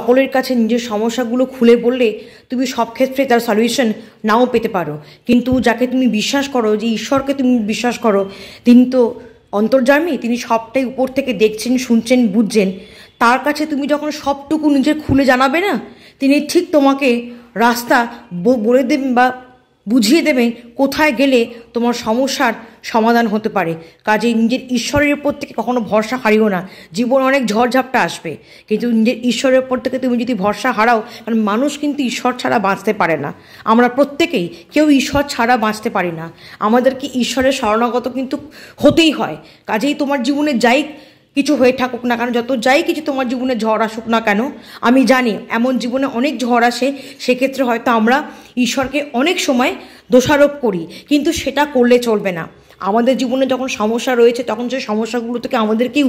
সকলের কাছে নিজের সমস্যাগুলো খুলে বললে তুমি সব ক্ষেত্রে তার সলিউশন নাও পেতে পারো, কিন্তু যাকে তুমি বিশ্বাস করো, যে ঈশ্বরকে তুমি বিশ্বাস করো, তিনি তো অন্তর্যামী, তিনি সবটাই উপর থেকে দেখছেন, শুনছেন, বুঝছেন। তার কাছে তুমি যখন সবটুকু নিজের খুলে জানাবে না, তিনি ঠিক তোমাকে রাস্তা বলে দেবেন বা বুঝিয়ে দেবেন কোথায় গেলে তোমার সমস্যার সমাধান হতে পারে। কাজেই নিজের ঈশ্বরের উপর থেকে কখনো ভরসা হারিও না। জীবন অনেক ঝড়ঝাপটা আসবে, কিন্তু নিজের ঈশ্বরের উপর থেকে তুমি যদি ভরসা হারাও, কারণ মানুষ কিন্তু ঈশ্বর ছাড়া বাঁচতে পারে না। আমরা প্রত্যেকেই কেউ ঈশ্বর ছাড়া বাঁচতে পারি না, আমাদেরকে ঈশ্বরের শরণাগত কিন্তু হতেই হয়। কাজেই তোমার জীবনে যাই কিছু হয়ে থাকুক না কেন, যত যাই কিছু তোমার জীবনে ঝড় আসুক না কেন, আমি জানি এমন জীবনে অনেক ঝড় আসে, সেক্ষেত্রে হয়তো আমরা ঈশ্বরকে অনেক সময় দোষারোপ করি, কিন্তু সেটা করলে চলবে না। আমাদের জীবনে যখন সমস্যা রয়েছে, তখন সেই সমস্যাগুলো থেকে আমাদেরকেই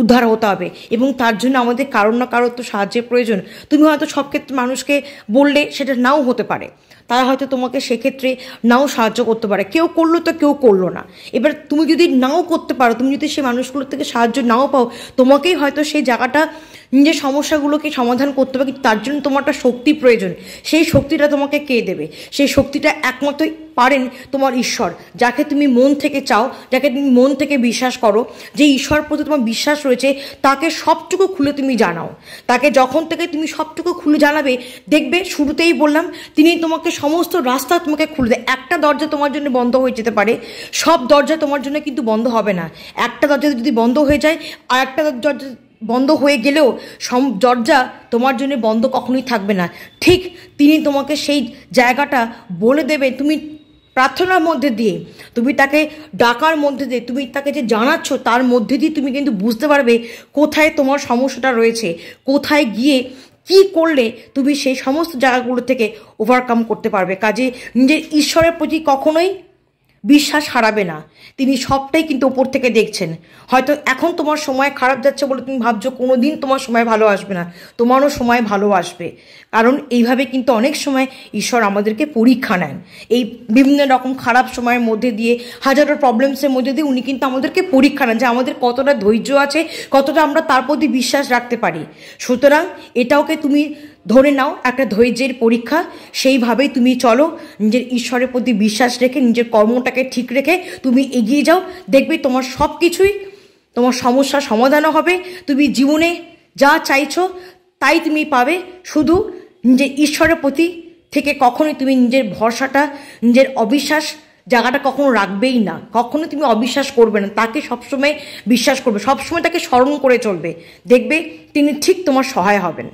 উদ্ধার হতে হবে, এবং তার জন্য আমাদের কারোর না কারোর তো সাহায্যের প্রয়োজন। তুমি হয়তো সব ক্ষেত্রে মানুষকে বললে সেটা নাও হতে পারে, তারা হয়তো তোমাকে সেক্ষেত্রে নাও সাহায্য করতে পারে, কেউ করলো তো কেউ করলো না। এবার তুমি যদি নাও করতে পারো, তুমি যদি সেই মানুষগুলোর থেকে সাহায্য নাও পাও, তোমাকেই হয়তো সেই জায়গাটা নিজের সমস্যাগুলোকে সমাধান করতে হবে, কিন্তু তার জন্য তোমার একটা শক্তি প্রয়োজন। সেই শক্তিটা তোমাকে কে দেবে? সেই শক্তিটা একমাত্র পারেন তোমার ঈশ্বর, যাকে তুমি মন থেকে চাও, যাকে তুমি মন থেকে বিশ্বাস করো, যে ঈশ্বর প্রতি তোমার বিশ্বাস রয়েছে, তাকে সবটুকু খুলে তুমি জানাও। তাকে যখন থেকে তুমি সবটুকু খুলে জানাবে, দেখবে শুরুতেই বললাম, তিনি তোমাকে সমস্ত রাস্তা তোমাকে খুলে দেয়। একটা দরজা তোমার জন্য বন্ধ হয়ে যেতে পারে, সব দরজা তোমার জন্য কিন্তু বন্ধ হবে না। একটা দরজা যদি বন্ধ হয়ে যায়, আর একটা দরজা বন্ধ হয়ে গেলেও দরজা তোমার জন্য বন্ধ কখনোই থাকবে না। ঠিক তিনি তোমাকে সেই জায়গাটা বলে দেবে। তুমি প্রার্থনার মধ্যে দিয়ে, তুমি তাকে ডাকার মধ্যে দিয়ে, তুমি তাকে যে জানাচ্ছ তার মধ্যে দিয়ে তুমি কিন্তু বুঝতে পারবে কোথায় তোমার সমস্যাটা রয়েছে, কোথায় গিয়ে কি করলে তুমি সেই সমস্ত জায়গাগুলো থেকে ওভারকাম করতে পারবে। কাজে নিজের ঈশ্বরের প্রতি কখনোই বিশ্বাস হারাবে না, তিনি সবটাই কিন্তু ওপর থেকে দেখছেন। হয়তো এখন তোমার সময় খারাপ যাচ্ছে বলে তুমি ভাবছো কোনো দিন তোমার সময় ভালো আসবে না, তোমারও সময় ভালো আসবে। কারণ এইভাবে কিন্তু অনেক সময় ঈশ্বর আমাদেরকে পরীক্ষা নেন, এই বিভিন্ন রকম খারাপ সময়ের মধ্যে দিয়ে, হাজারো প্রবলেমসের মধ্যে দিয়ে উনি কিন্তু আমাদেরকে পরীক্ষা নেন, যে আমাদের কতটা ধৈর্য আছে, কতটা আমরা তার প্রতি বিশ্বাস রাখতে পারি। সুতরাং এটাওকে তুমি ধরে নাও একটা ধৈর্যের পরীক্ষা, সেইভাবেই তুমি চলো, নিজের ঈশ্বরের প্রতি বিশ্বাস রেখে, নিজের কর্মটাকে ঠিক রেখে তুমি এগিয়ে যাও। দেখবে তোমার সব কিছুই, তোমার সমস্যার সমাধানও হবে, তুমি জীবনে যা চাইছো তাই তুমি পাবে। শুধু নিজের ঈশ্বরের প্রতি থেকে কখনোই তুমি নিজের ভরসাটা, নিজের অবিশ্বাস জায়গাটা কখনো রাখবেই না, কখনো তুমি অবিশ্বাস করবে না, তাকে সবসময় বিশ্বাস করবে, সবসময় তাকে স্মরণ করে চলবে। দেখবে তিনি ঠিক তোমার সহায় হবেন।